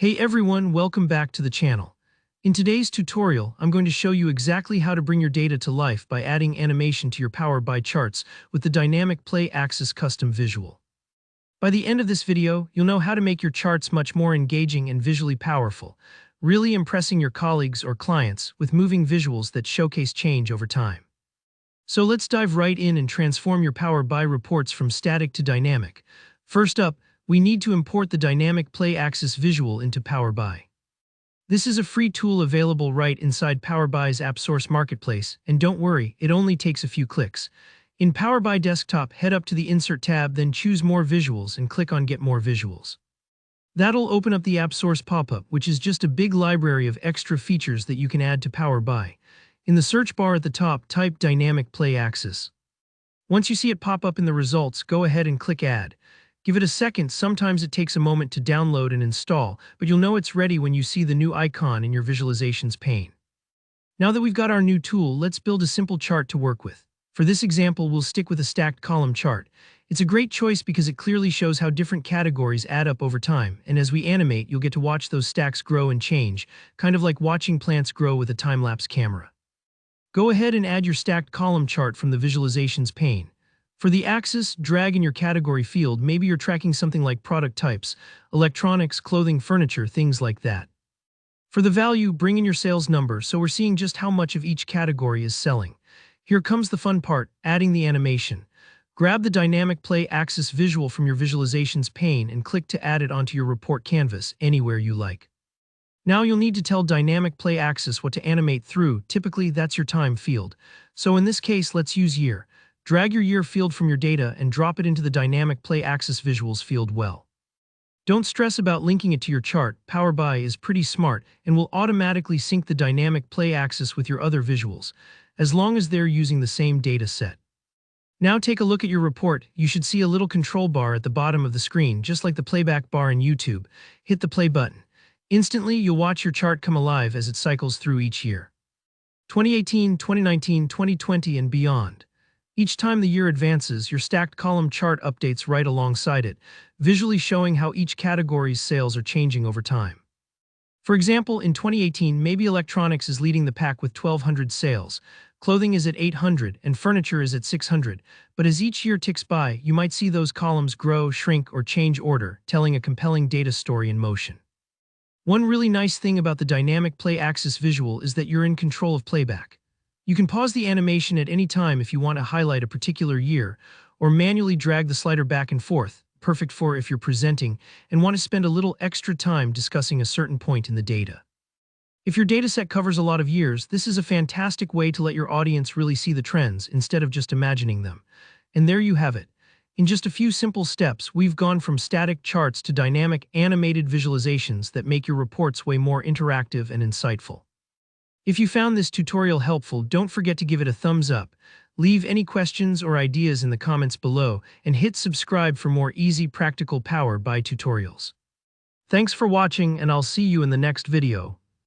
Hey everyone, welcome back to the channel. In today's tutorial, I'm going to show you exactly how to bring your data to life by adding animation to your Power BI charts with the Dynamic Play Axis custom visual. By the end of this video, you'll know how to make your charts much more engaging and visually powerful, really impressing your colleagues or clients with moving visuals that showcase change over time. So let's dive right in and transform your Power BI reports from static to dynamic. First up, we need to import the Dynamic Play Axis visual into Power BI. This is a free tool available right inside Power BI's AppSource Marketplace, and don't worry, it only takes a few clicks. In Power BI Desktop, head up to the Insert tab, then choose More Visuals and click on Get More Visuals. That'll open up the AppSource pop-up, which is just a big library of extra features that you can add to Power BI. In the search bar at the top, type Dynamic Play Axis. Once you see it pop up in the results, go ahead and click Add. Give it a second, sometimes it takes a moment to download and install, but you'll know it's ready when you see the new icon in your visualizations pane. Now that we've got our new tool, let's build a simple chart to work with. For this example, we'll stick with a stacked column chart. It's a great choice because it clearly shows how different categories add up over time, and as we animate, you'll get to watch those stacks grow and change, kind of like watching plants grow with a time-lapse camera. Go ahead and add your stacked column chart from the visualizations pane. For the axis, drag in your category field. Maybe you're tracking something like product types, electronics, clothing, furniture, things like that. For the value, bring in your sales number so we're seeing just how much of each category is selling. Here comes the fun part, adding the animation. Grab the Dynamic Play Axis visual from your visualizations pane and click to add it onto your report canvas anywhere you like. Now you'll need to tell Dynamic Play Axis what to animate through. Typically, that's your time field. So in this case, let's use year. Drag your year field from your data and drop it into the Dynamic Play Axis Visuals field well. Don't stress about linking it to your chart. Power BI is pretty smart and will automatically sync the Dynamic Play Axis with your other visuals, as long as they're using the same data set. Now take a look at your report. You should see a little control bar at the bottom of the screen, just like the playback bar in YouTube. Hit the play button. Instantly, you'll watch your chart come alive as it cycles through each year. 2018, 2019, 2020, and beyond. Each time the year advances, your stacked column chart updates right alongside it, visually showing how each category's sales are changing over time. For example, in 2018, maybe electronics is leading the pack with 1,200 sales, clothing is at 800, and furniture is at 600. But as each year ticks by, you might see those columns grow, shrink, or change order, telling a compelling data story in motion. One really nice thing about the Dynamic Play Axis visual is that you're in control of playback. You can pause the animation at any time if you want to highlight a particular year, or manually drag the slider back and forth, perfect for if you're presenting and want to spend a little extra time discussing a certain point in the data. If your dataset covers a lot of years, this is a fantastic way to let your audience really see the trends instead of just imagining them. And there you have it. In just a few simple steps, we've gone from static charts to dynamic, animated visualizations that make your reports way more interactive and insightful. If you found this tutorial helpful, don't forget to give it a thumbs up, leave any questions or ideas in the comments below, and hit subscribe for more easy, practical Power BI tutorials. Thanks for watching, and I'll see you in the next video.